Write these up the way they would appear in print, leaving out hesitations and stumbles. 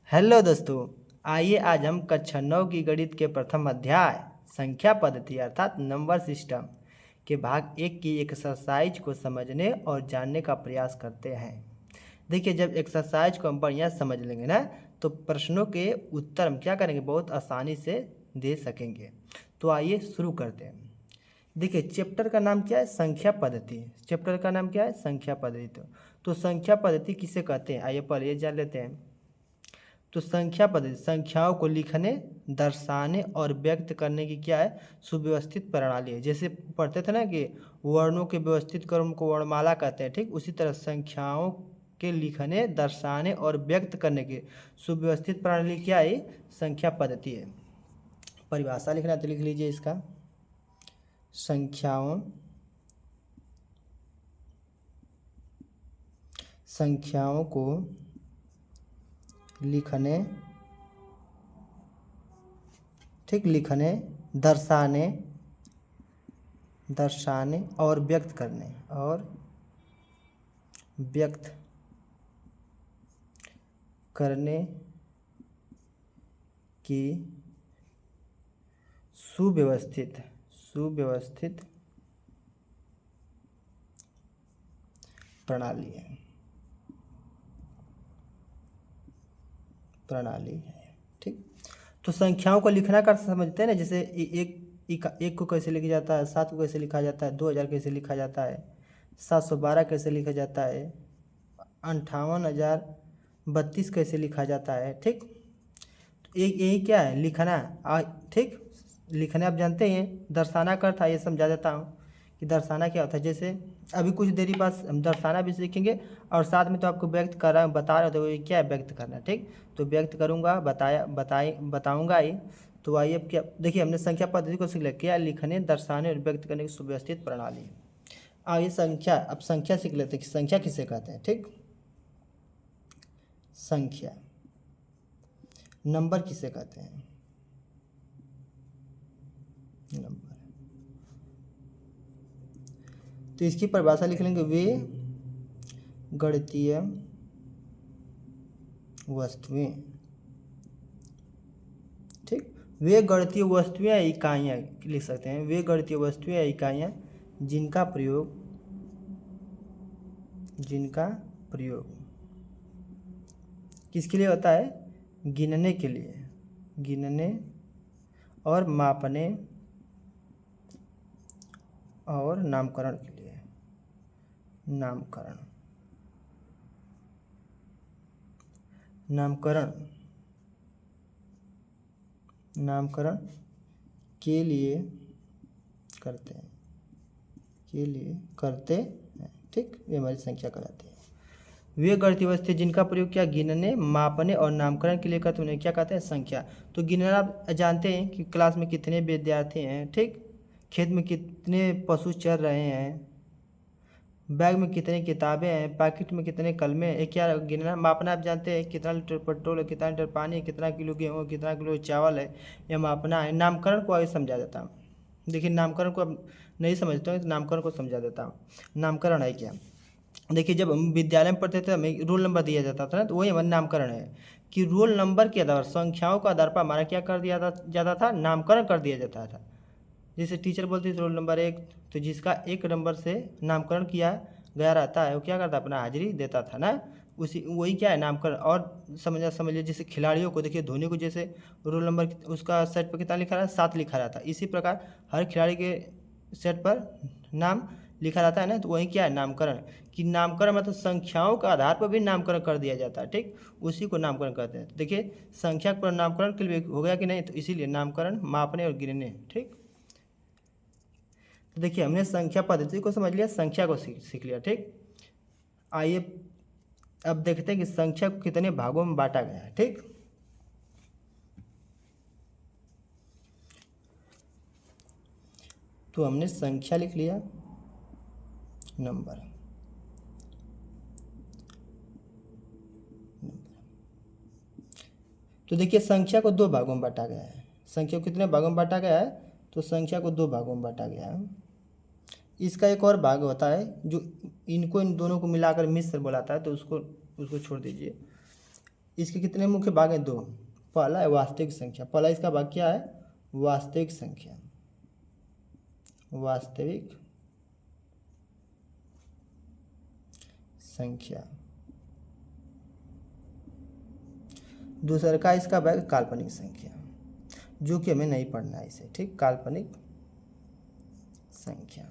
Hello दोस्तों। आइए आज हम कक्षा 9 की गणित के प्रथम अध्याय संख्या पद्धति अर्थात नंबर सिस्टम के भाग 1 की एक्सरसाइज को समझने और जानने का प्रयास करते हैं। देखिए, जब एक्सरसाइज को हम बढ़िया समझ लेंगे ना, तो प्रश्नों के उत्तर हम क्या करेंगे, बहुत आसानी से दे सकेंगे। तो आइए शुरू करते हैं। देखिए, चैप्टर का नाम क्या है, संख्या पद्धति। चैप्टर का नाम क्या है, संख्या पद्धति। तो संख्या पद्धति किसे कहते हैं, आइए पहले ये जान लेते हैं। तो संख्या पद्धति संख्याओं को लिखने, दर्शाने और व्यक्त करने की क्या है, सुव्यवस्थित प्रणाली है। जैसे पढ़ते थे ना कि वर्णों के व्यवस्थित क्रम को वर्णमाला कहते हैं, ठीक उसी तरह संख्याओं के लिखने, दर्शाने और व्यक्त करने की सुव्यवस्थित प्रणाली क्या है, संख्या पद्धति है। परिभाषा लिखना तो लिख लीजिए इसका। संख्याओं को लिखने, ठीक, लिखने, दर्शाने और व्यक्त करने की सुव्यवस्थित प्रणाली है, ठीक। तो संख्याओं को लिखना कर समझते हैं ना, जैसे एक को कैसे लिखा जाता है, 7 को कैसे लिखा जाता है, 2000 कैसे लिखा जाता है, 712 कैसे लिखा जाता है, 58,032 कैसे लिखा जाता है, ठीक। तो एक यही क्या है, लिखना। ठीक, लिखना आप जानते हैं। दर्शाना का था, ये समझा देता हूँ कि दर्शाना क्या होता है। जैसे अभी कुछ देरी बाद हम दर्शाना भी सीखेंगे और साथ में तो आपको व्यक्त कर रहा बता रहा तो ये क्या है, व्यक्त करना, ठीक। तो व्यक्त करूँगा, बताऊँगा ही। तो आइए, अब क्या, देखिए हमने संख्या पद्धति को सीख लिया, क्या लिखने, दर्शाने और व्यक्त करने की सुव्यवस्थित प्रणाली है। आइए अब संख्या सीख लेते हैं कि संख्या किसे कहते हैं, ठीक। संख्या, नंबर किसे कहते हैं, नंबर। तो इसकी परिभाषा लिख लेंगे, वे गणितीय वस्तुएं, ठीक। वे गणितीय वस्तुएं या इकाइयाँ लिख सकते हैं। वे गणितीय वस्तुएं या इकाइयाँ जिनका प्रयोग किसके लिए होता है, गिनने के लिए, गिनने और मापने और नामकरण के लिए, नामकरण के लिए करते हैं, ठीक। ये हमारी संख्या कहलाती है। वे गणितीय वस्तुएं जिनका प्रयोग क्या, गिनने, मापने और नामकरण के लिए करते हैं, उन्हें क्या कहते हैं, संख्या। तो गिनना आप जानते हैं कि क्लास में कितने विद्यार्थी हैं, ठीक, खेत में कितने पशु चर रहे हैं, बैग में कितनी किताबें हैं, पैकेट में कितने कलमे हैं, क्या गिनना। मापना आप जानते हैं, कितना लीटर पेट्रोल है, कितना लीटर पानी है, कितना किलो गेहूँ है, कितना किलो चावल है, यह मापना है। नामकरण को आगे समझा देता हूँ। देखिए, नामकरण को अब नहीं समझते हो तो नामकरण को समझा देता हूँ। नामकरण है क्या, देखिए, जब हम विद्यालय में पढ़ते थे हमें रोल नंबर दिया जाता था ना, तो वही हमारा नामकरण है कि रोल नंबर के आधार, संख्याओं के आधार पर हमारा क्या कर दिया जाता था, नामकरण कर दिया जाता था। जैसे टीचर बोलती थी रोल नंबर 1, तो जिसका 1 नंबर से नामकरण किया गया रहता है वो क्या करता है, अपना हाजिरी देता था ना, वही क्या है, नामकरण। और समझिए जैसे खिलाड़ियों को, देखिए धोनी को जैसे रोल नंबर उसका सेट पर कितना लिखा रहा है, 7 लिखा रहता है। इसी प्रकार हर खिलाड़ी के सेट पर नाम लिखा रहता है ना, तो वही क्या है, नामकरण। कि नामकरण मतलब संख्याओं के आधार पर भी नामकरण कर दिया जाता है, ठीक, उसी को नामकरण कहते हैं। देखिए, संख्या पर नामकरण के लिए हो गया कि नहीं, तो इसीलिए नामकरण, मापने और गिनने, ठीक। तो देखिए, हमने संख्या पद्धति को समझ लिया, संख्या को सीख लिया, ठीक। आइए अब देखते हैं कि संख्या को कितने भागों में बांटा गया है, ठीक। तो हमने संख्या लिख लिया, नंबर। तो देखिए, संख्या को 2 भागों में बांटा गया है। संख्या को कितने भागों में बांटा गया है, तो संख्या को 2 भागों में बांटा गया है। इसका एक और भाग होता है जो इन दोनों को मिलाकर मिश्र बुलाता है, तो उसको छोड़ दीजिए। इसके कितने मुख्य भाग हैं? 2। पहला है वास्तविक संख्या, पहला इसका भाग क्या है? वास्तविक संख्या, वास्तविक संख्या। दूसरा का इसका भाग काल्पनिक संख्या, जो कि हमें नहीं पढ़ना है इसे, ठीक, काल्पनिक संख्या।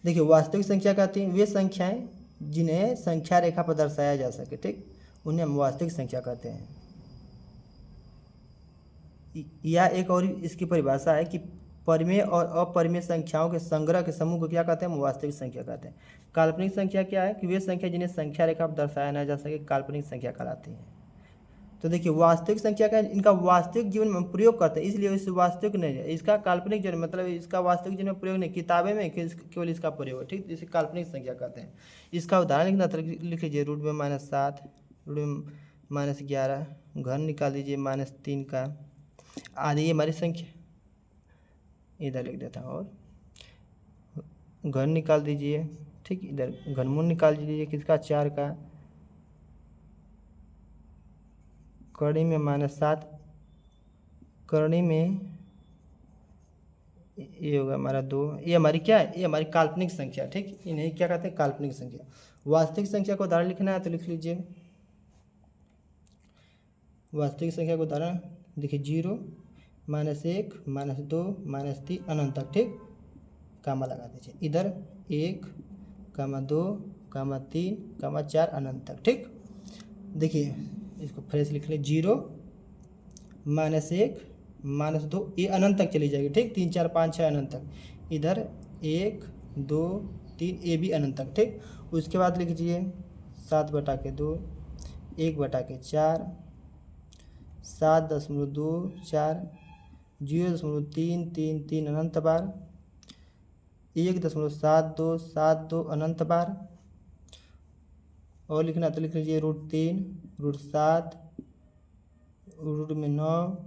देखिए वास्तविक संख्या कहती हैं वे संख्याएं जिन्हें संख्या रेखा पर दर्शाया जा सके, ठीक, उन्हें हम वास्तविक संख्या कहते हैं। या एक और इसकी परिभाषा है कि परिमेय और अपरिमेय संख्याओं के संग्रह के समूह को क्या कहते हैं? हम वास्तविक संख्या कहते हैं। काल्पनिक संख्या क्या है? कि वे संख्या जिन्हें संख्या रेखा पर दर्शाया ना जा सके काल्पनिक संख्या कहलाती हैं। तो देखिए वास्तविक संख्या का इनका वास्तविक जीवन में प्रयोग करते हैं, इसलिए इस वास्तविक नहीं है। इसका काल्पनिक जीवन मतलब इसका वास्तविक जीवन में प्रयोग नहीं, किताबें में केवल इसका प्रयोग है, ठीक, इसे काल्पनिक संख्या कहते हैं। इसका उदाहरण लिखना तो लिख लीजिए, रूट में -7, रूट में -11, घन निकाल दीजिए -3 का, आदि ये हमारी संख्या, इधर लिख देता हूँ, और घन निकाल दीजिए, ठीक, इधर घनमूल निकाल दीजिए किसका? 4 का, करणी में -7, करणी में ये होगा हमारा 2, ये हमारी क्या है? ये हमारी काल्पनिक संख्या, ठीक, इन्हें क्या कहते हैं? काल्पनिक संख्या। वास्तविक संख्या को उदाहरण लिखना है तो लिख लीजिए, वास्तविक संख्या को उदाहरण देखिए 0, -1, -2, -3 अनंत तक, ठीक, कामा लगा दीजिए इधर 1, 2, 3, 4 अनंत तक, ठीक। देखिए इसको फ्रेश लिख ले, 0, -1, -2, ये अनंत तक चली जाएगी, ठीक, 3, 4, 5, 6 अनंत तक, इधर 1, 2, 3, ये भी अनंत तक, ठीक। उसके बाद लिख लीजिए 7/2, 1/4, 7.24, 0.333 अनंत बार, 1.7272 अनंत बार, और लिखना तो लिख लीजिए √3, √7, रूट में 9,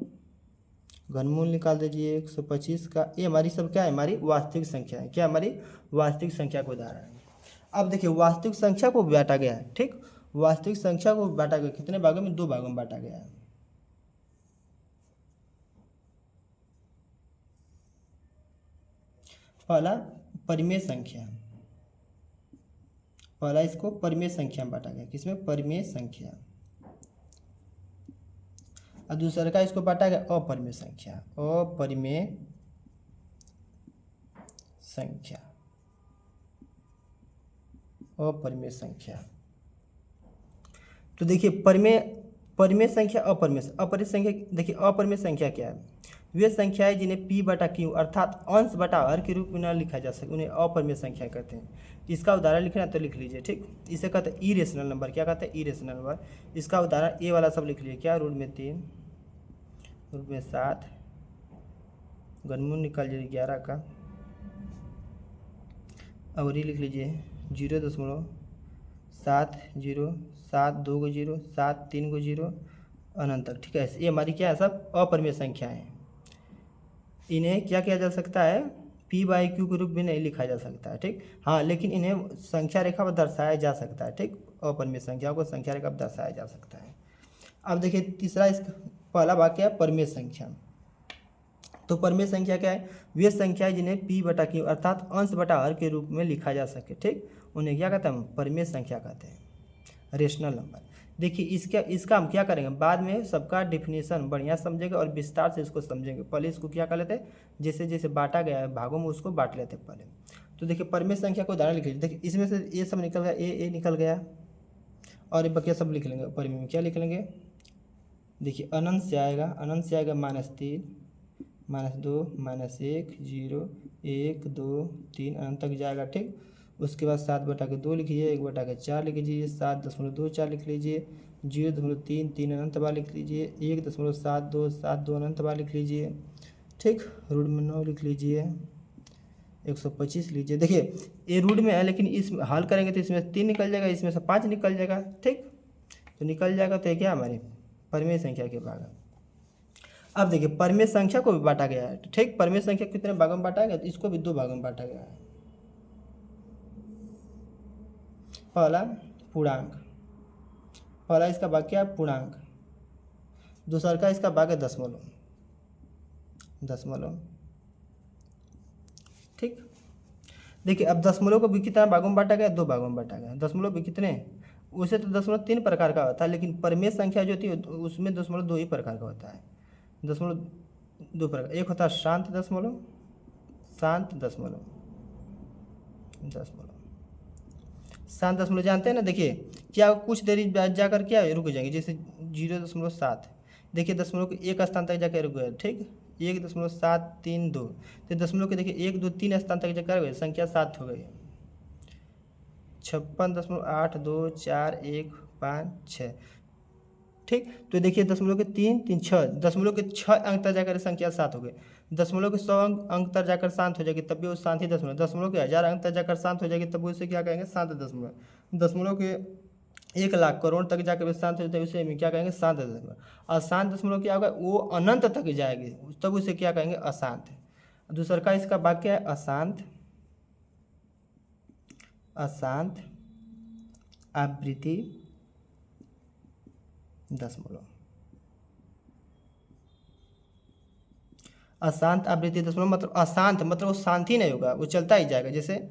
घनमूल निकाल दीजिए 125 का। ये हमारी सब क्या है? हमारी वास्तविक संख्या है। क्या हमारी वास्तविक संख्या का उदाहरण है। अब देखिए वास्तविक संख्या को बांटा गया है, ठीक, वास्तविक संख्या को बांटा गया कितने भागों में? 2 भागों में बांटा गया है। पहला परिमेय संख्या, पहला इसको परिमेय संख्या में बांटा गया, किसमें? परिमेय संख्या। और दूसरा का इसको बांटा गया अपरिमेय संख्या, अपरिमेय संख्या, अपरिमेय संख्या। तो देखिए परिमेय संख्या, अपरिमेय संख्या। देखिए अपरिमेय संख्या क्या है? वे संख्याएं जिन्हें P/Q अर्थात अंश बटा हर के रूप में न लिखा जा सके उन्हें अपरिमेय संख्या कहते हैं। इसका उदाहरण लिखना है तो लिख लीजिए, ठीक, इसे कहते हैं इरेशनल नंबर। क्या कहते हैं? Irrational number. इसका उदाहरण ए वाला सब लिख लीजिए, क्या? √3, √7, घनमूल निकाल लीजिए 11 का, और ये लिख लीजिए 0.70, 7 2 को 0, 7 3 को 0 अनंत तक, ठीक है। ये हमारी क्या है? सब अपरिमेय संख्या है। इन्हें क्या किया जा सकता है? P/Q के रूप में नहीं लिखा जा सकता है, ठीक, हाँ, लेकिन इन्हें संख्या रेखा पर दर्शाया जा सकता है, ठीक, अपरिमेय संख्याओं को संख्या रेखा पर दर्शाया जा सकता है। अब देखिए तीसरा, इसका पहला भाग क्या है? परिमेय संख्या। तो परिमेय संख्या क्या है? वे संख्याएं जिन्हें P/Q अर्थात अंश बटा हर के रूप में लिखा जा सके, ठीक, उन्हें क्या कहते हैं? हम परिमेय संख्या कहते हैं, रेशनल नंबर। देखिए इसका हम क्या करेंगे, बाद में सबका डिफिनीशन बढ़िया समझेंगे और विस्तार से इसको समझेंगे। पहले इसको क्या कर लेते हैं, जैसे जैसे बांटा गया है भागों में उसको बांट लेते हैं पहले। तो देखिए परिमेय संख्या को उदाहरण लिख लीजिए। देखिए इसमें से ये सब निकल गया, ए निकल गया, और ये बकिया सब लिख लेंगे। परिमेय में क्या लिख लेंगे? देखिए अनंत से आएगा, -3, -2, -1, 0, 1 2 3 अनंत तक जाएगा, ठीक। उसके बाद 7/2 लिखिए, 1/4 लिख लीजिए, 7.24 लिख लीजिए, 0.33 अनंत बार लिख लीजिए, 1.7272 अनंत बार लिख लीजिए, ठीक। रूट में 9 लिख लीजिए, 125 लीजिए। देखिए ये रूट में है, लेकिन इस हल करेंगे तो इसमें 3 निकल जाएगा, इसमें से 5 निकल जाएगा, ठीक, तो निकल जाएगा। तो ये क्या हमारी परिमेय संख्या के भाग। अब देखिए परिमेय संख्या को भी बांटा गया है, ठीक, परिमेय संख्या कितने भागों में बांटा गया? तो इसको भी 2 भागों में बांटा गया है। पहला पूर्णांक, पहला इसका भाग क्या है? पूर्णांक। दूसरा का इसका भाग है दशमलव। दशमलव, ठीक। देखिए अब दशमलव को भी कितना भागों में बांटा गया? 2 भागों में बांटा गया। दशमलव भी कितने? उसे तो दशमलव 3 प्रकार का होता है, लेकिन परिमेय संख्या जो होती है उसमें दशमलव 2 ही प्रकार का होता है। दशमलव 2 प्रकार, एक होता है शांत दशमलव, शांत दशमलव, दशमलव शांत दशमलव जानते हैं ना। देखिए क्या कुछ देरी बाद जाकर क्या रुक जाएंगे, जैसे 0.7, देखिए दशमलव के एक स्थान तक जाकर रुक गए, ठीक। 1.732, तो दशमलव के देखिए 1 2 3 स्थान तक जाकर गए, संख्या 7 हो गई। 56.82415 ठीक। तो देखिए दशमलव के 3 3 6, दशमलव के 6 अंक तक जाकर संख्या 7 हो गई। दशमलव के 100 अंक तक जाकर शांत हो जाएगी, तब भी वो शांत ही दशमलव। दशमलव के 1000 अंक तक जाकर शांत हो जाएगी, तब भी उसे क्या कहेंगे? शांत दशमलव। दशमलव के 1 लाख करोड़ तक जाकर भी शांत हो जाता है, उसे हम क्या कहेंगे? शांत दशमलव। अशांत दशमलव क्या होगा? वो अनंत तक जाएगी, तब उसे क्या कहेंगे? अशांत। दूसरा का इसका वाक्य है अशांत, अशांत आवृत्ति दशमलव। अशांत आवृत्ति दशमलव मतलब अशांत मतलब वो शांति नहीं होगा, वो चलता ही जाएगा। जैसे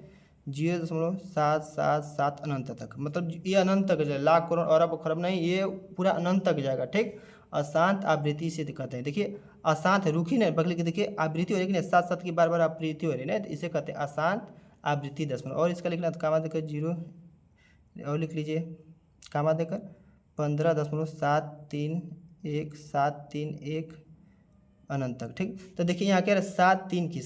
0.777 अनंत तक, मतलब ये अनंत तक जाएगा, लाख करोड़ अरब खरब नहीं, ये पूरा अनंत तक जाएगा, ठीक। अशांत आवृत्ति से कहते हैं। देखिए अशांत रुकी नहीं, बल्कि देखिए आवृत्ति हो रही है, साथ साथ की बार बार आवृत्ति हो रही है ना, तो इसे कहते हैं अशांत आवृत्ति दशमलव। और इसका लिखना तो कामा देकर 0 और लिख लीजिए, कामा देकर 15.731 अनंत तक, ठीक। तो देखिए यहाँ क्या है? 7 3 की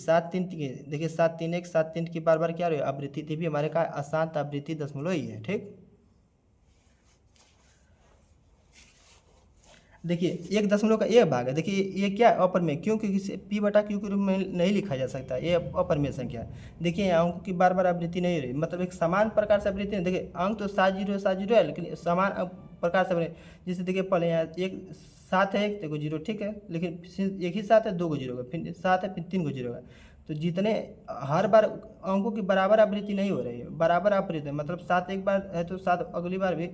देखिए 7 3 1 7 3 की बार बार क्या रही है? आवृत्ति थी, भी हमारे का अशांत आवृत्ति दशमलव ही है, ठीक। देखिए 1 दशमलव का एक भाग है। देखिए ये क्या अपरिमेय, क्योंकि इसे p बटा q के रूप में नहीं लिखा जा सकता, ये अपरिमेय संख्या है। देखिए यहाँ अंक की बार बार आवृत्ति नहीं हो रही, मतलब एक समान प्रकार से आवृत्ति नहीं। देखिए अंक तो 7 0 है, लेकिन समान प्रकार से आवृत्ति। जैसे देखिए पहले यहाँ 7 है, 1 देखो 0, ठीक है, लेकिन एक ही 7 है, 2 को 0 का, फिर 7 है, फिर 3 को 0 का। तो जितने हर बार अंकों की बराबर आवृत्ति नहीं हो रही है, बराबर आवृत्ति, मतलब 7 एक बार है तो 7 अगली बार भी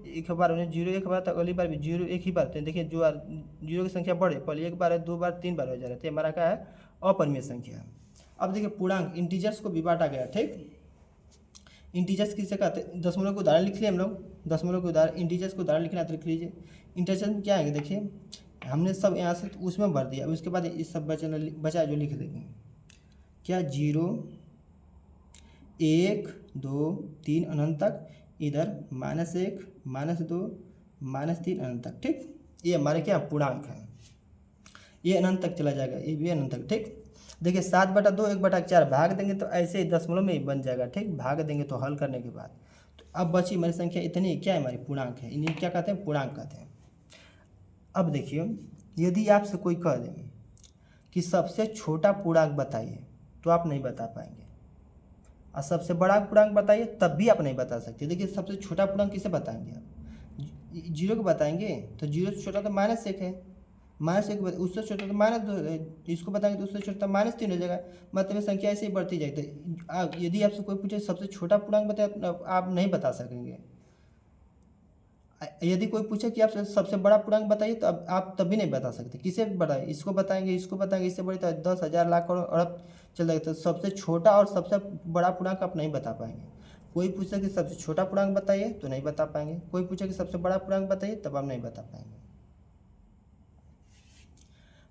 एक बार उन्हें 0 एक बार, तो अगली बार भी 0 एक ही बार। तो देखिए जो 0 की संख्या बढ़े, पहले 1 बार है, 2 बार, 3 बार हो जा रहा है, हमारा क्या है? अपरिमेय संख्या। अब देखिए पूर्णांक इंटीजर्स को भी बांटा गया, ठीक। इंटीजर्स किसे कहते हैं? दशमलव के उदाहरण लिख लिए हम लोग, दशमलव के उदाहरण, इंटीजर्स को उदाहरण लिखना तो लिख लीजिए। इंटीजर्स में क्या है? देखिए हमने सब यहाँ से उसमें भर दिया, उसके बाद इस सब बचा जो लिख देंगे क्या? 0 1 2 3 अनंत तक, इधर -1 -2 -3 अनंत तक, ठीक। ये हमारे क्या पूर्णांक है, ये अनंत तक चला जाएगा, ये भी अनंत तक, ठीक। देखिए 7/2 1/4 भाग देंगे तो ऐसे ही दशमलव में ही बन जाएगा, ठीक। भाग देंगे तो हल करने के बाद। तो अब बची हमारी संख्या इतनी, क्या है? हमारी पूर्णांक है, इन्हें क्या कहते हैं? पूर्णांक कहते हैं। अब देखिए यदि आपसे कोई कह दे कि सबसे छोटा पूर्णांक बताइए, तो आप नहीं बता पाएंगे। और सबसे बड़ा पूर्णांक बताइए, तब भी आप नहीं बता सकते। देखिए सबसे छोटा पूर्णांक किसे बताएंगे आप? 0 को बताएंगे, तो 0 से छोटा तो -1 है, -1 उससे छोटा तो -2 है, इसको बताएंगे तो उससे छोटा -3 हो जाएगा। मतलब संख्या ऐसे ही बढ़ती जाएगी। तो यदि आपसे कोई पूछे सबसे छोटा पूर्णांक बताए, आप नहीं बता सकेंगे। यदि कोई पूछे कि आप सबसे बड़ा पूर्णांक बताइए, तो अब आप तभी नहीं बता सकते। किसे बताए? इसको बताएंगे, इसको बताएंगे, इससे बड़ी तो 10 1000 लाख करोड़ अरब चल जाएगा। तो सबसे छोटा और सबसे बड़ा पूर्णांक आप नहीं बता पाएंगे। कोई पूछे कि सबसे छोटा पूर्णांक बताइए, तो नहीं बता पाएंगे। कोई पूछे कि सबसे बड़ा पूर्णांक बताइए, तब आप नहीं बता पाएंगे।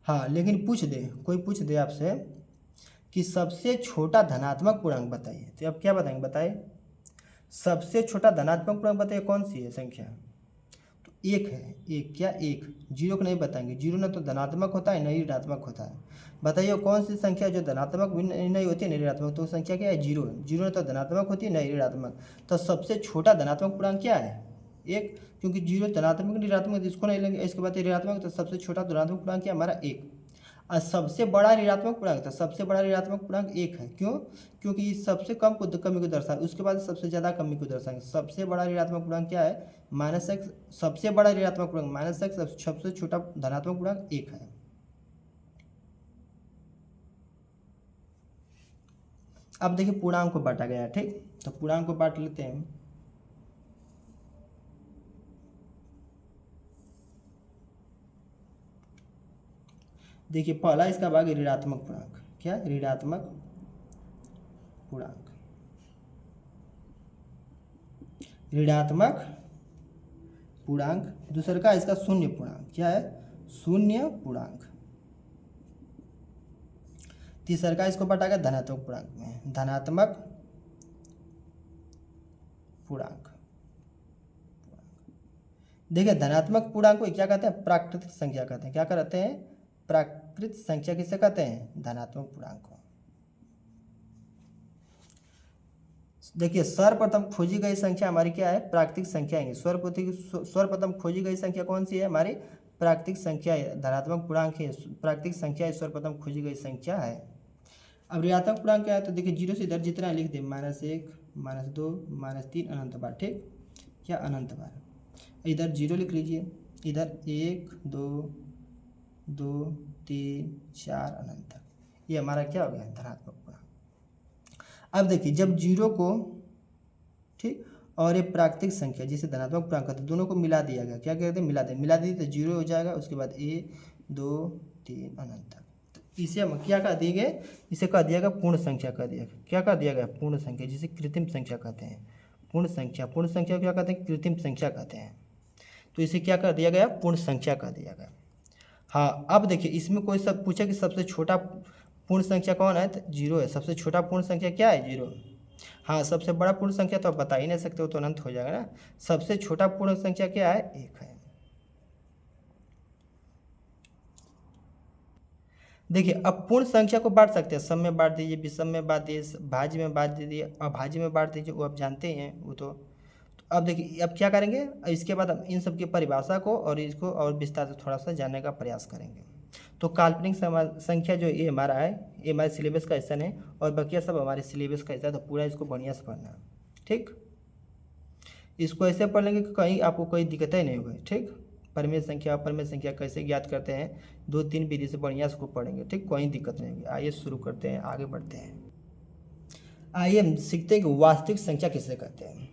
हाँ, लेकिन कोई पूछ दे आपसे कि सबसे छोटा धनात्मक पूर्णांक बताइए, तो आप क्या बताएंगे? बताइए सबसे छोटा धनात्मक पूर्णांक बताइए, कौन सी है संख्या? तो 1 है। 1 क्या? 1। 0 को नहीं बताएंगे, 0 ना तो धनात्मक होता है, ना ही ऋणात्मक होता है। बताइए कौन सी संख्या जो धनात्मक भी नहीं होती है, नहीं ऋणात्मक? तो संख्या क्या है? 0 है। 0 ना तो धनात्मक होती है, नहीं ऋणात्मक। तो सबसे छोटा धनात्मक पूर्णांक क्या है? 1, क्योंकि 0 धनात्मक ऋणात्मक, इसको नहीं लेंगे। इसके बाद ऋणात्मक, तो सबसे छोटा धनात्मक पूर्णांक क्या हमारा? 1। और सबसे बड़ा ऋणात्मक पूर्णांक, तो सबसे बड़ा ऋणात्मक पूर्णांक 1 है। क्यों? क्योंकि सबसे कम को कमी को दर्शाए, उसके बाद सबसे ज़्यादा कमी को दर्शाएंगे। सबसे बड़ा ऋणात्मक पूर्णांक क्या है? -x। सबसे बड़ा ऋणात्मक पूर्णांक -x, सबसे छोटा धनात्मक पूर्णांक 1 है। अब देखिए पूर्णांक को बांटा गया है, ठीक। तो पूर्णांक को बांट लेते हैं। देखिए पहला इसका भाग ऋणात्मक पूर्णांक, क्या ऋणात्मक पूर्णांक, ऋणात्मक पूर्णांक। दूसरा का इसका शून्य पूर्णांक, क्या है शून्य पूर्णांक। तीसरा का इसको बटा गया धनात्मक पूर्णांक में, धनात्मक पूर्णांक। देखिए धनात्मक पूर्णांक को क्या कहते हैं, प्राकृतिक संख्या कहते हैं। क्या कहते हैं, प्राकृतिक संख्या किसे कहते हैं, धनात्मक पूर्णांक को। देखिए सर्वप्रथम खोजी गई संख्या हमारी क्या है, प्राकृतिक संख्या है। सर्वप्रथम खोजी गई संख्या कौन सी है, हमारी प्राकृतिक संख्या है, धनात्मक पूर्णांक है, प्राकृतिक संख्या सर्वप्रथम खोजी गई संख्या है। अब ऋणात्मक पूर्णांक क्या है, तो देखिए जीरो से इधर जितना लिख दे, -1 -2 -3 अनंत बार, ठीक, क्या अनंत बार। इधर जीरो लिख लीजिए, इधर 1 2 2 3 4 अनंत तक, ये हमारा क्या हो गया, धनात्मक पूर्णांक। अब देखिए जब जीरो को, ठीक, और ये प्राकृतिक संख्या जिसे धनात्मक पूर्णांक कहते हैं, दोनों को मिला दिया गया, क्या कहते हैं, मिला दिए तो जीरो हो जाएगा, उसके बाद 1 2 3 अनंत तक। तो इसे हम क्या कह दिए गए, इसे कह दिया गया पूर्ण संख्या कह दिया, क्या कह दिया गया, पूर्ण संख्या, जिसे कृत्रिम संख्या कहते हैं। पूर्ण संख्या को क्या कहते हैं, कृत्रिम संख्या कहते हैं। तो इसे क्या कर दिया गया, पूर्ण संख्या कर दिया गया। हाँ अब देखिए इसमें कोई सब पूछे कि सबसे छोटा पूर्ण संख्या कौन है, तो जीरो है। सबसे छोटा पूर्ण संख्या क्या है, जीरो। हाँ सबसे बड़ा पूर्ण संख्या तो आप बता ही नहीं सकते हो, तो अनंत हो जाएगा ना। सबसे छोटा पूर्ण संख्या क्या है, 1 है। देखिए अब पूर्ण संख्या को बांट सकते हैं, सम में बांट दीजिए, विषम में बांट दीजिए, भाज्य में बांट दीजिए, अभाज्य में बांट दीजिए, वो आप जानते हैं वो तो। अब देखिए अब क्या करेंगे, इसके बाद हम इन सब की परिभाषा को और इसको और विस्तार से थोड़ा सा जानने का प्रयास करेंगे। तो काल्पनिक संख्या जो ये हमारा है, ये हमारे सिलेबस का हिस्सा है, और बाकी सब हमारे सिलेबस का हिस्सा है, तो पूरा इसको बढ़िया से पढ़ना है, ठीक। इसको ऐसे पढ़ लेंगे कि कहीं आपको कोई दिक्कतें नहीं होगी, ठीक। परिमेय संख्या अपरिमेय संख्या कैसे ज्ञात करते हैं, 2-3 विधि से बढ़िया इसको पढ़ेंगे, ठीक, कोई दिक्कत नहीं होगी। आइए शुरू करते हैं, आगे बढ़ते हैं। आइए हम सीखते हैं कि वास्तविक संख्या किसे कहते हैं।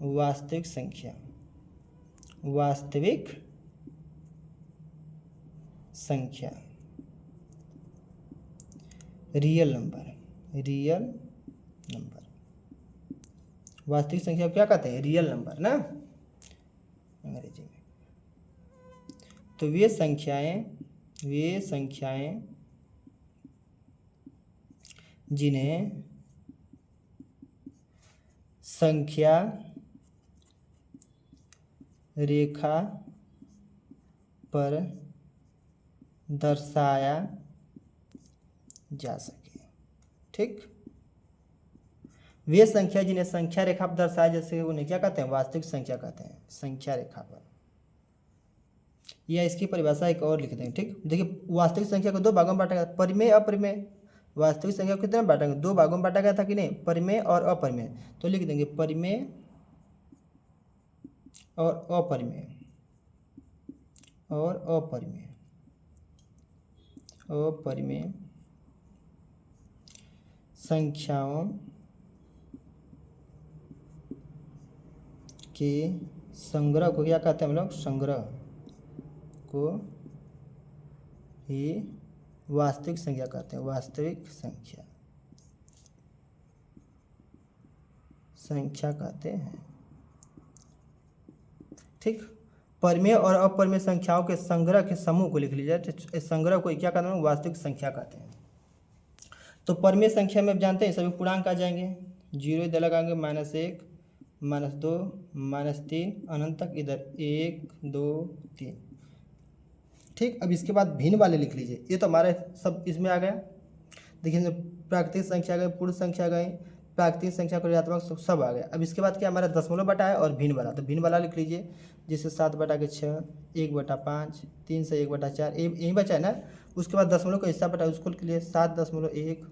वास्तविक संख्या, वास्तविक संख्या, रियल नंबर, रियल नंबर। वास्तविक संख्या क्या कहते हैं, रियल नंबर ना अंग्रेजी में। तो वे संख्याएं जिन्हें संख्या रेखा पर दर्शाया जा सके, ठीक। वे संख्या जिन्हें संख्या रेखा पर दर्शाया जा सके उन्हें क्या कहते हैं, वास्तविक संख्या कहते हैं, संख्या रेखा पर। या इसकी परिभाषा एक और लिख देंगे, ठीक। देखिए वास्तविक संख्या को 2 भागों में बांटा गया, परिमेय अपरिमेय। वास्तविक संख्या को कितने में बांटा गया, 2 भागों में बांटा गया था कि नहीं, परिमेय और अपरिमेय। तो लिख देंगे परिमेय और अपरिमेय, और अपरिमेय, अपरिमेय संख्याओं के संग्रह को क्या कहते हैं हम लोग, संग्रह को ही वास्तविक संख्या कहते हैं, वास्तविक संख्या कहते हैं, ठीक। परिमेय और अपरिमेय संख्याओं के संग्रह के समूह को लिख लीजिए, तो इस संग्रह को क्या कहते हैं, वास्तविक संख्या कहते हैं। तो परिमेय संख्या में आप जानते हैं सभी पूर्णांक आ जाएंगे, जीरो इधर लगाएंगे, -1 -2 -3 अनंत तक, इधर 1 2 3, ठीक। अब इसके बाद भिन्न वाले लिख लीजिए, ये तो हमारे सब इसमें आ गया। देखिए प्राकृतिक संख्या गई, पूर्ण संख्या गई, प्राकृतिक संख्या को ऋणात्मक सब आ गया। अब इसके बाद क्या हमारा दशमलव बटा है और भिन्न वाला, तो भिन्न वाला लिख लीजिए, जिससे 7/6, 1/5, 3 से 1/4, यही बचा है ना। उसके बाद दशमलव का हिस्सा बटा, उसको लिख लीजिए 7.1,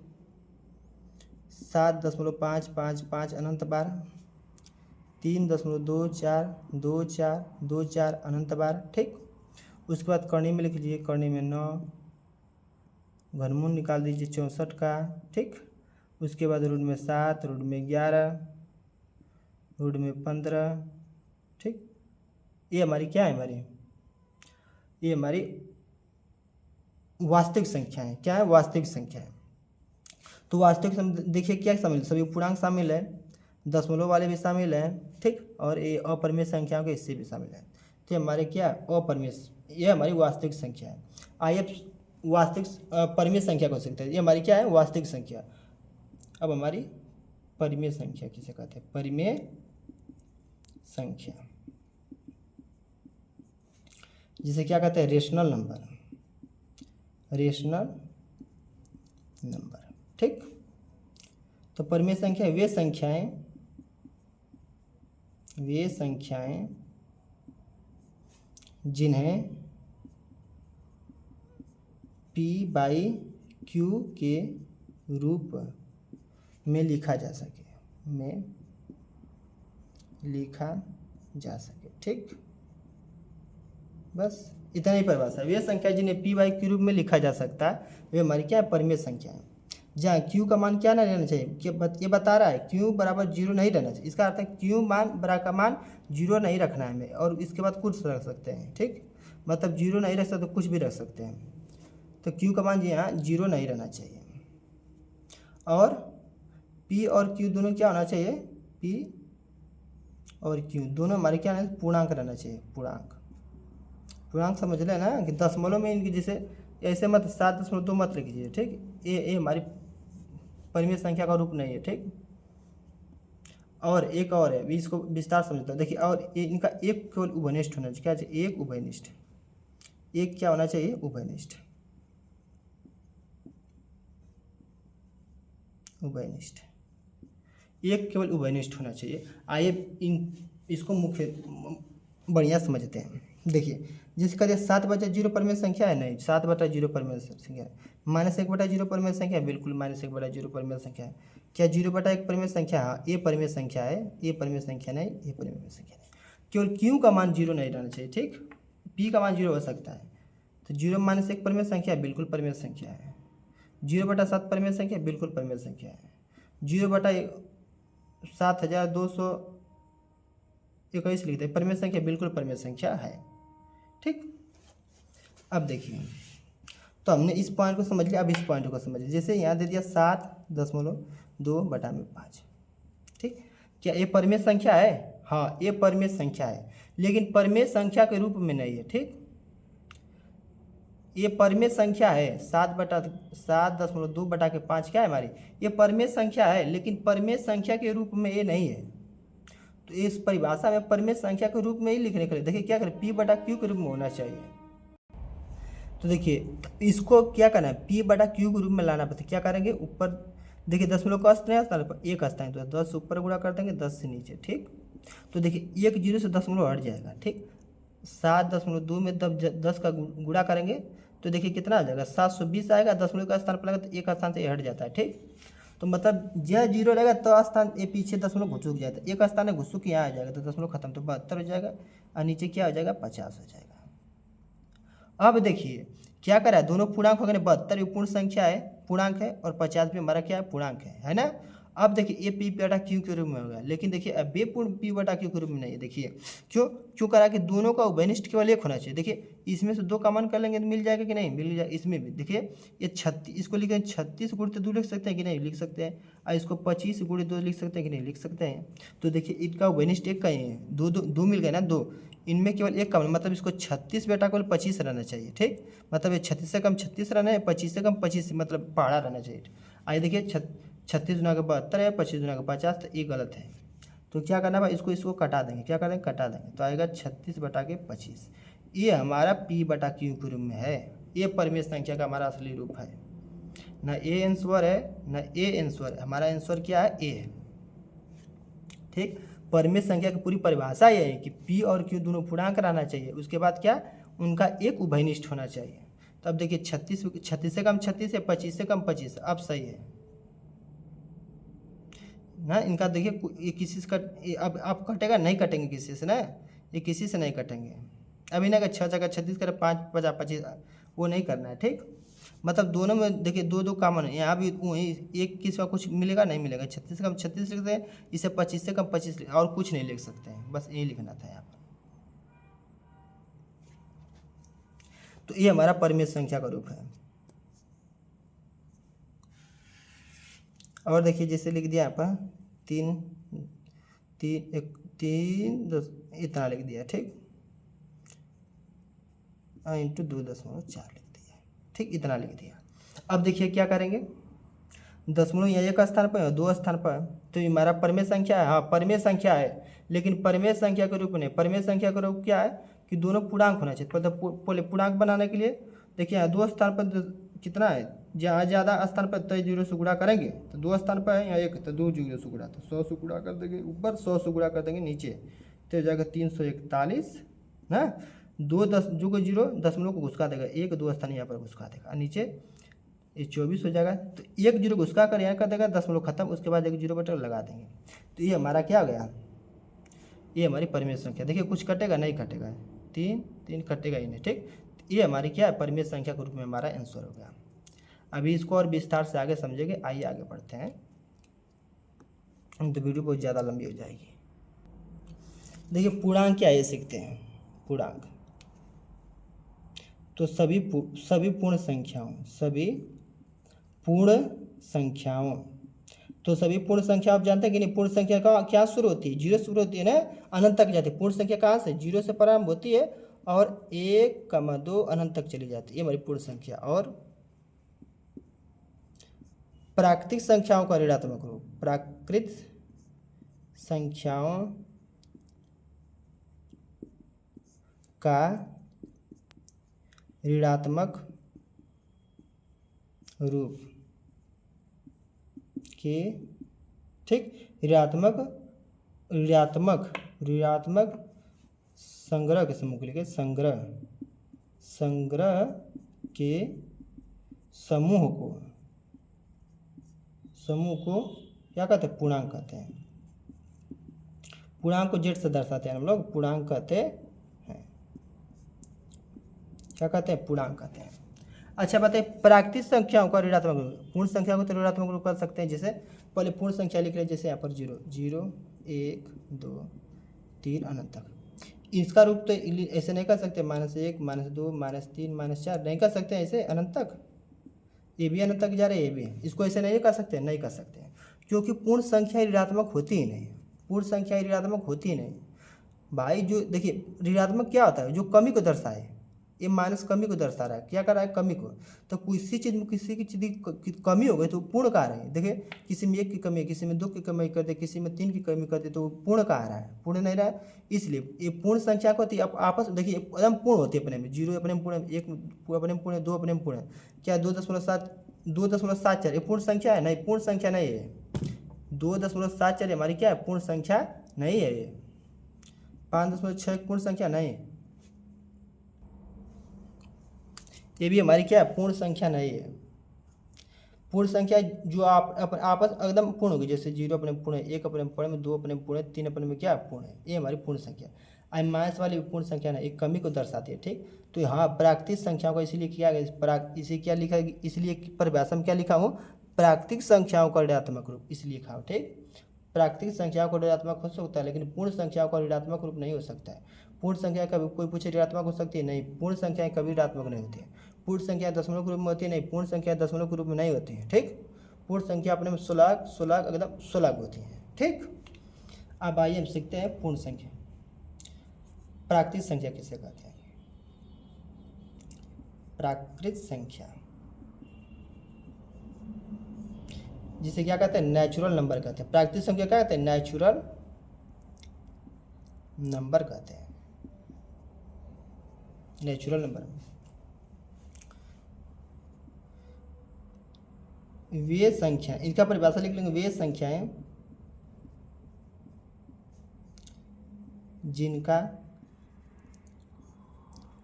7.555 अनंत बार, 3.24 24 24 अनंत बार, ठीक। उसके बाद करनी में लिख लीजिए, करनी में 9, घनमूल निकाल दीजिए 64 का, ठीक। उसके बाद रूट में 7, रूट में 11, रूट में 15, ठीक। ये हमारी क्या है, ये हमारी वास्तविक संख्या है। क्या है? वास्तविक संख्या है। तो वास्तविक देखिए क्या शामिल, सभी पूर्णांक शामिल है, दशमलव वाले भी शामिल हैं, ठीक, और ये अपरिमेय संख्याओं के हिस्से भी शामिल हैं। तो हमारे क्या अपरिमेय, ये हमारी वास्तविक संख्या है। आइए वास्तविक परिमेय संख्या को सकते हैं। ये हमारी क्या है? वास्तविक संख्या। अब हमारी परिमेय संख्या किसे कहते हैं? परिमेय संख्या, जिसे क्या कहते हैं? रेशनल नंबर, रेशनल नंबर, ठीक। तो परिमेय संख्या वे संख्याएं जिन्हें P बाई Q के रूप में लिखा जा सके, ठीक। बस इतना ही परिभाषा। वे संख्या जिन्हें P बाई Q रूप में लिखा जा सकता है वे हमारी क्या है? परिमेय संख्या है। जहाँ Q का मान क्या नहीं रहना चाहिए, ये बता रहा है Q बराबर 0 नहीं रहना चाहिए। इसका अर्थ है Q बराबर का मान 0 नहीं रखना है हमें, और इसके बाद कुछ रख सकते हैं, ठीक। मतलब 0 नहीं रख सकते तो कुछ भी रख सकते हैं। तो Q का मान यहाँ 0 नहीं रहना चाहिए, और P और Q दोनों क्या होना चाहिए? P और Q दोनों हमारे क्या है? पूर्णांक रहना चाहिए। पूर्णांक समझ लें ना, कि दशमलव में इनकी जैसे ऐसे मत 7.2 मत लिखिए, ठीक। ये हमारी परिमेय संख्या का रूप नहीं है, ठीक। और एक और है, इसको विस्तार समझता हूँ। देखिए, और इनका एक केवल उभयनिष्ठ होना चाहिए। क्या चाहिए? एक उभयनिष्ठ। एक क्या होना चाहिए? उभयनिष्ठ। एक केवल उभयनिष्ठ होना चाहिए। आइए इसको मुख्य बढ़िया समझते हैं। देखिए, जिसका कहते हैं 7/0 परिमेय संख्या है, नहीं 7/0 परिमेय संख्या है। -1/0 परिमेय संख्या है, बिल्कुल -1/0 परिमेय संख्या है। क्या 0/1 परिमेय संख्या? हाँ, ये परिमेय संख्या है, ये परिमेय संख्या नहीं, ये परिमेय संख्या नहीं। केवल Q का मान 0 नहीं रहना चाहिए, ठीक। P का मान 0 हो सकता है। तो 0-1 परिमेय संख्या है, बिल्कुल परिमेय संख्या है। 0/7 परिमेय संख्या, बिल्कुल परिमेय संख्या है। 0/7221 लिखते हैं, परिमेय संख्या, बिल्कुल परिमेय संख्या है, ठीक। अब देखिए, तो हमने इस पॉइंट को समझ लिया। अब इस पॉइंट को समझिए। जैसे यहाँ दे दिया 7.2/5, ठीक। क्या ये परिमेय संख्या है? हाँ, ये परिमेय संख्या है, लेकिन परिमेय संख्या के रूप में नहीं है, ठीक। ये परिमेय संख्या है। 7.2/5 क्या है हमारी? ये परिमेय संख्या है, लेकिन परिमेय संख्या के रूप में ये नहीं है। तो इस परिभाषा में परिमेय संख्या के रूप में ही लिखने के लिए देखिए क्या करें? P/Q के रूप में होना चाहिए। तो देखिए, इसको क्या करना है? P/Q के रूप में लाना पड़ता है। क्या करेंगे? ऊपर देखिए दशमलव का स्थान पर एक स्थान, तो 10 ऊपर गुणा कर देंगे 10 से नीचे, ठीक। तो देखिए 1 0 से दशमलव हट जाएगा, ठीक। 7.2 में तब 10 का गुणा करेंगे तो देखिए कितना आ जाएगा? 720 आएगा। दशमलव का स्थान पर लगा तो एक स्थान से हट जाता है, ठीक। तो मतलब यह 0 रहेगा तो स्थान ये पीछे दशमलव घुसुक जाता है। एक स्थान है घुसुक यहाँ आ जाएगा तो दशमलव खत्म, तो 72 हो जाएगा, और नीचे क्या हो जाएगा? 50 हो जाएगा। अब देखिए क्या करा है? दोनों पूर्णांक हो गए। 72 पूर्ण संख्या है, पूर्णांक है, और 50 भी हमारा क्या है? पूर्णांक है ना। अब देखिए ये P/Q के रूप में होगा, लेकिन देखिए अब ये पूर्ण P/Q के रूप में नहीं है। देखिए क्यों करा कि दोनों का उभयनिष्ठ केवल एक होना चाहिए। देखिए इसमें से 2 कॉमन कर लेंगे तो मिल जाएगा कि नहीं? मिल जाएगा। इसमें भी देखिए ये 36, इसको लिखें 36 गुणित 2 लिख सकते हैं कि नहीं? लिख सकते हैं। और इसको 25 गुणित 2 लिख सकते हैं कि नहीं? लिख सकते हैं। तो देखिए इनका उभयनिष्ठ एक का ही है, दो मिल गए ना, 2 इनमें केवल एक कम, मतलब इसको 36 बेटा केवल 25 रहना चाहिए, ठीक। मतलब ये 36 से कम 36 रहना है, 25 से कम 25 मतलब पहाड़ा रहना चाहिए। आइए देखिए 36 गुना का 72 है, 25 गुना का 50, तो ये गलत है। तो क्या करना भाई? इसको कटा देंगे। क्या कर देंगे? कटा देंगे, तो आएगा 36/25। ये हमारा P/Q के रूप में है। ये परिमेय संख्या का हमारा असली रूप है। ना ए आंसर है ना ए आंसर है, हमारा आंसर क्या है? ए है, ठीक। परिमेय संख्या की पूरी परिभाषा यह है कि P और Q दोनों पूर्णांक रहना चाहिए। उसके बाद क्या? उनका एक उभयनिष्ठ होना चाहिए। तो अब देखिए 36 से कम 36 है, 25 से कम 25, अब सही है ना। इनका देखिए ये किसी से अब कटेगा नहीं, कटेंगे किसी से ना, ये किसी से नहीं कटेंगे। अभी ना 6 जगह 36 करे 5 50 25, वो नहीं करना है, ठीक। मतलब दोनों में देखिए 2 कॉमन है। यहाँ भी वही एक किसी का कुछ मिलेगा नहीं मिलेगा। 36 से कम 36 लिखते हैं, इसे 25 से कम 25 और कुछ नहीं लिख सकते हैं, बस यही लिखना था यहाँ पर। तो ये हमारा परिमेय संख्या का रूप है। और देखिए जैसे लिख दिया यहाँ पर 3 3 1 3 10 इतना लिख दिया, ठीक, इंटू 2.4 लिख दिया, ठीक, इतना लिख दिया। अब देखिए क्या करेंगे, दशमलव यहाँ एक स्थान पर है, 2 स्थान पर, तो ये हमारा परमेय संख्या है, हाँ परमेय संख्या है, लेकिन परमेय संख्या के रूप में, परमेय संख्या का रूप क्या है कि दोनों पूर्णांक होना चाहिए। पहले पूर्णांक बनाने के लिए देखिए यहाँ 2 स्थान पर कितना है, जहाँ ज़्यादा स्थान पर तो 0 से गुणा करेंगे, तो 2 स्थान पर है यहाँ 1, तो 2 0 से गुणा, तो 100 से गुणा कर देंगे ऊपर, 100 से गुणा कर देंगे नीचे, तो हो जाएगा 341 ना। 2 10 जो को 0 दशमलव को घुसका देगा, 1 2 स्थान यहाँ पर घुसका देगा, नीचे ये 24 हो जाएगा, तो 1 0 घुसका कर यहाँ कर देगा, दशमलव खत्म, उसके बाद 1 0 बटन लगा देंगे, तो ये हमारा क्या हो गया, ये हमारी परमेय संख्या। देखिए कुछ कटेगा नहीं, कटेगा 3 3 कटेगा ही नहीं, ठीक, ये हमारी क्या है परमेय संख्या के रूप में हमारा आंसर हो गया। अभी इसको और विस्तार से आगे समझेंगे, आइए आगे बढ़ते हैं, तो वीडियो बहुत ज़्यादा लंबी हो जाएगी। देखिए पूर्णांक क्या है सीखते हैं, पूर्णांक तो सभी पूर्ण संख्याओं, सभी पूर्ण संख्याओं, तो सभी पूर्ण संख्या आप जानते हैं कि नहीं, पूर्ण संख्या का क्या शुरू होती है, 0 शुरू होती है ना, अनंत तक जाती है। पूर्ण संख्या कहाँ से, 0 से प्रारंभ होती है और 1, 2 अनंत तक चली जाती है, ये हमारी पूर्ण संख्या। और प्राकृतिक संख्याओं का ऋणात्मक रूप, प्राकृत संख्याओं का ऋणात्मक रूप के, ठीक, ऋणात्मक संग्रह के समूह के लिए, संग्रह के समूह को क्या कहते हैं, पूर्णांक कहते हैं। पूर्णांक को जेड से दर्शाते हैं हम लोग, पूर्णांक कहते हैं, क्या कहते हैं, पूर्णांक कहते हैं। अच्छा बताइए प्राकृतिक संख्याओं का ऋणात्मक रूप, पूर्ण संख्या को तो ऋणात्मक रूप कर सकते हैं, जैसे पहले पूर्ण संख्या लिख रहे हैं, जैसे यहाँ पर 0 0 1 2 3 अनंत तक, इसका रूप तो ऐसे नहीं कर सकते, -1 -2 -3 -4 नहीं कर सकते ऐसे अनंत तक, ये भी अनंत तक जा रहे हैं, ये भी, इसको ऐसे नहीं कर सकते, नहीं कर सकते, क्योंकि पूर्ण संख्या ऋणात्मक होती ही नहीं, पूर्ण संख्या ऋणात्मक होती ही नहीं भाई। जो देखिए ऋणात्मक क्या होता है, जो कमी को दर्शाए, ये माइनस कमी को दर्शा रहा है, क्या कर रहा है, कमी को, तो किसी चीज़ में किसी की चीज़ की कमी हो गई तो पूर्ण कहा रहा है। देखिए किसी में 1 की कमी है, किसी में 2 की कमी कर दे, किसी में 3 की कमी कर दे, तो पूर्ण कहा रहा है, पूर्ण नहीं रहा है। इसलिए ये पूर्ण संख्या को होती है, आपस देखिए एकदम पूर्ण होती है अपने में, 0 अपने में पूर्ण, 1 अपने में पूर्ण, 2 अपने में पूर्ण, क्या 2.74 ये पूर्ण संख्या है, नहीं पूर्ण संख्या नहीं है, 2.74 हमारी क्या है, पूर्ण संख्या नहीं है, ये 5.6 पूर्ण संख्या नहीं है, ये भी हमारी क्या है, पूर्ण संख्या नहीं है। पूर्ण संख्या जो आप आपस एकदम पूर्ण होगी, जैसे 0 अपने में पूर्ण है, 1 अपने में पूर्ण में, 2 अपने में पूर्ण है, 3 अपने में क्या पूर्ण है, ये हमारी पूर्ण संख्या। आई माइनस वाली पूर्ण संख्या नहीं, एक कमी को दर्शाती है, ठीक। तो हाँ प्राकृतिक संख्याओं का इसलिए किया गया, इसे क्या लिखा, इसलिए परिभाषा में क्या लिखा हूँ, प्राकृतिक संख्याओं का ऋणात्मक रूप इसलिए लिखा हूँ, ठीक। प्राकृतिक संख्याओं का ऋणात्मक हो सकता है, लेकिन पूर्ण संख्याओं का ऋणात्मक रूप नहीं हो सकता है। पूर्ण संख्या कभी कोई पूछे ऋणात्मक हो सकती है, नहीं, पूर्ण संख्याएं कभी ऋणात्मक नहीं होती है। पूर्ण संख्या दशमलव के रूप में होती है, नहीं, पूर्ण संख्या दशमलव के रूप में नहीं होती है, ठीक। पूर्ण संख्या अपने में 16 एकदम 16 होती है, ठीक। अब आइए हम सीखते हैं पूर्ण संख्या, प्राकृतिक संख्या किसे कहते हैं, प्राकृत संख्या जिसे क्या कहते हैं, नेचुरल नंबर कहते हैं। प्राकृतिक संख्या क्या कहते हैं, नेचुरल नंबर कहते हैं, नेचुरल नंबर। वे संख्या, इनका परिभाषा लिख लेंगे, वे संख्याएं जिनका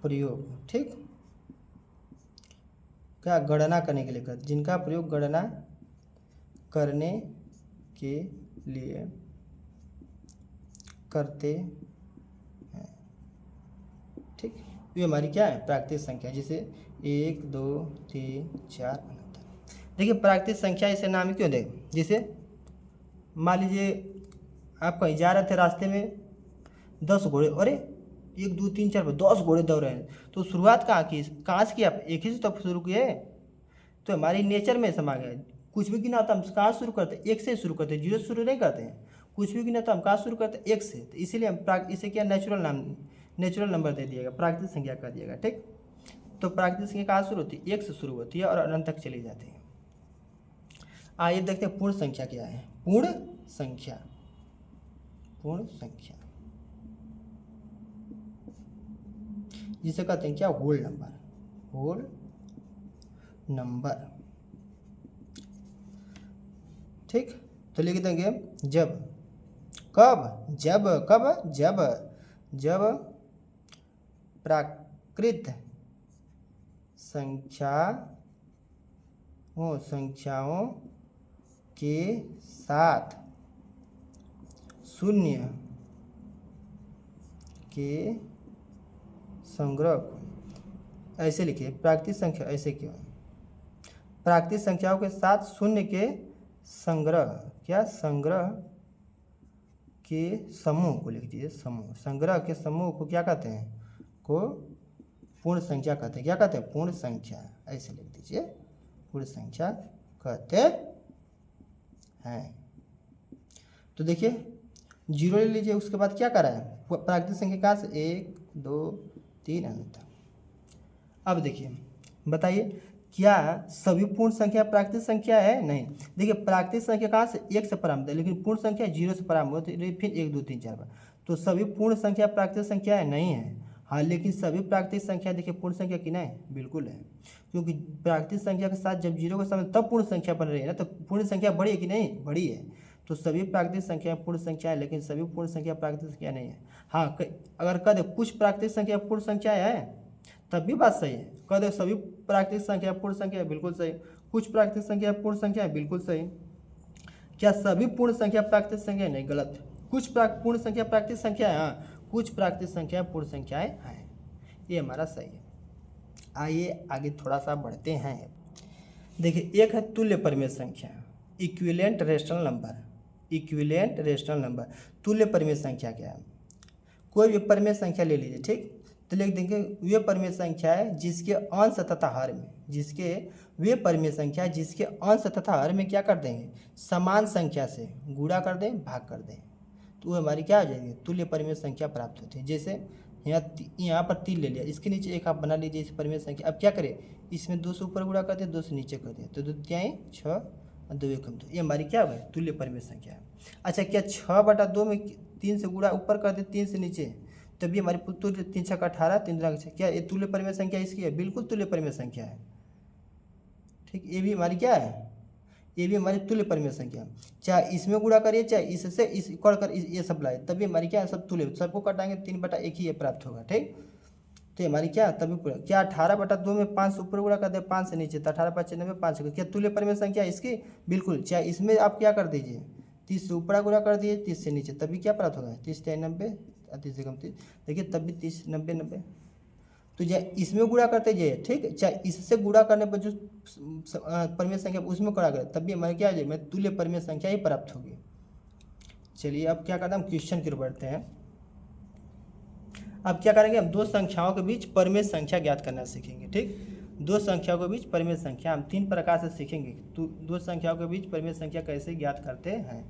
प्रयोग, ठीक, क्या गणना करने के लिए करते, जिनका प्रयोग गणना करने के लिए करते हैं, ठीक। ये हमारी क्या है, प्राकृतिक संख्या, जिसे 1 2 3 4 अनंत। देखिए प्राकृतिक संख्या इसे नाम क्यों दे, जैसे मान लीजिए आप कहीं जा रहे थे, रास्ते में 10 घोड़े, अरे 1 2 3 4 10 घोड़े दौड़ रहे हैं, तो शुरुआत कहाँ से की आप, एक ही से तो शुरू किए, तो हमारी नेचर में समा गया, कुछ भी गिना तो हम कहाँ शुरू करते हैं, एक से शुरू करते हैं, जीरो से शुरू नहीं करते हैं। कुछ भी गिना तो हम कहाँ शुरू करते हैं, एक से। तो इसीलिए हम इसे क्या नेचुरल नंबर दे दिएगा, प्राकृतिक संख्या कर दिएगा। ठीक, तो प्राकृतिक संख्या कहाँ शुरू होती है, एक से शुरू होती है और अनंत तक चली जाती है। आइए देखते हैं पूर्ण संख्या क्या है। पूर्ण संख्या जिसे कहते हैं क्या, होल नंबर। ठीक, तो लिख देंगे जब प्राकृत संख्याओं के साथ शून्य के संग्रह को, ऐसे लिखिए प्राकृतिक संख्या, ऐसे क्यों, प्राकृतिक संख्याओं के साथ शून्य के संग्रह के समूह को लिख दीजिए। संग्रह के समूह को क्या कहते हैं, को पूर्ण संख्या कहते हैं। क्या कहते हैं, पूर्ण संख्या, ऐसे लिख दीजिए, पूर्ण संख्या कहते हैं। तो देखिए जीरो ले लीजिए, उसके बाद क्या करा है, प्राकृतिक संख्या कहाँ से, 1 2 3 अनंत। अब देखिए बताइए क्या सभी पूर्ण संख्या प्राकृतिक संख्या है, नहीं। देखिए प्राकृतिक संख्या कहाँ से, 1 से प्रारंभ है, लेकिन पूर्ण संख्या 0 से प्रारंभ होती है, फिर 1 2 3 4 5। तो सभी पूर्ण संख्या प्राकृतिक संख्या है, नहीं है। हाँ, लेकिन सभी प्राकृतिक संख्या देखिए पूर्ण संख्या की नहीं, बिल्कुल है। क्योंकि प्राकृतिक संख्या के साथ जब 0 का समय तब पूर्ण संख्या बन रही है ना, तो पूर्ण संख्या बड़ी है कि नहीं, बड़ी है। तो सभी प्राकृतिक संख्या पूर्ण संख्या है, लेकिन सभी पूर्ण संख्या प्राकृतिक संख्या नहीं है। हाँ, अगर कह दे कुछ प्राकृतिक संख्या पूर्ण संख्या है, तब भी बात सही है। कह दे सभी प्राकृतिक संख्या पूर्ण संख्या है, बिल्कुल सही। कुछ प्राकृतिक संख्या पूर्ण संख्या है, बिल्कुल सही। क्या सभी पूर्ण संख्या प्राकृतिक संख्या है, नहीं, गलत। कुछ पूर्ण संख्या प्राकृतिक संख्या है, हाँ, कुछ प्राकृतिक संख्या पूर्ण संख्याएं हैं, ये हमारा सही है। आइए आगे थोड़ा सा बढ़ते हैं। देखिए एक है तुल्य परिमेय संख्या, इक्विवेलेंट रेशनल नंबर। तुल्य परिमेय संख्या क्या है, कोई भी परिमेय संख्या ले लीजिए। ठीक, तो लिख देंगे वे परिमेय संख्या है जिसके अंश तथा हर में, वे परिमेय संख्या है जिसके अंश तथा हर में क्या कर देंगे, समान संख्या से गुणा कर दें, भाग कर दें, तो वो हमारी क्या हो जाएगी, तुल्य परिमेय संख्या प्राप्त होती है। जैसे यहाँ पर 3 ले लिया, इसके नीचे एक आप बना लीजिए इस परिमेय संख्या। अब क्या करें, इसमें 2 से ऊपर गुणा कर दें, 2 से नीचे कर दें, तो 2 3 6 और 2 1 2, ये हमारी क्या है, तुल्य परिमेय संख्या है। अच्छा, क्या 6/2 में 3 से गुणा ऊपर कर दे, 3 से नीचे, तभी हमारी तुल्य, 3 6 18, 3 2 6, क्या ये तुल्य परिमेय संख्या इसकी है, बिल्कुल तुल्य परिमेय संख्या है। ठीक, ये भी हमारी क्या है, ये भी हमारी तुल्य परिमेय संख्या। चाहे इसमें गुणा करिए, चाहे इससे इस कर ये सब लाए, तभी हमारी क्या है, सब तुल्य, सबको काटाएंगे 3/1 ही ये प्राप्त होगा। ठीक, तो हमारी क्या, तभी पूरा क्या 18/2 में 5 से ऊपर गुणा कर दे, 5 से नीचे, तो 18 5 96 5, क्या तुल्य परिमेय संख्या इसकी, बिल्कुल। चाहे इसमें आप क्या कर दीजिए, 30 से ऊपर गुणा कर दिए, 30 से नीचे, तभी क्या प्राप्त होगा, 30 3 90, 30 से कम 30, देखिए तभी 30 90 90। तो चाहे इसमें गुणा करते जाइए, ठीक, चाहे इससे गुणा करने पर जो परिमेय संख्या उसमें गुणा करें, तब भी हमारे क्या आ जाए, मैं तुल्य परिमेय संख्या ही प्राप्त होगी। चलिए अब क्या करते हैं, हम क्वेश्चन की ओर बढ़ते हैं। अब क्या करेंगे, हम 2 संख्याओं के बीच परिमेय संख्या ज्ञात करना सीखेंगे। ठीक, 2 संख्याओं के बीच परिमेय संख्या हम 3 प्रकार से सीखेंगे। तो 2 संख्याओं के बीच परिमेय संख्या कैसे ज्ञात करते हैं।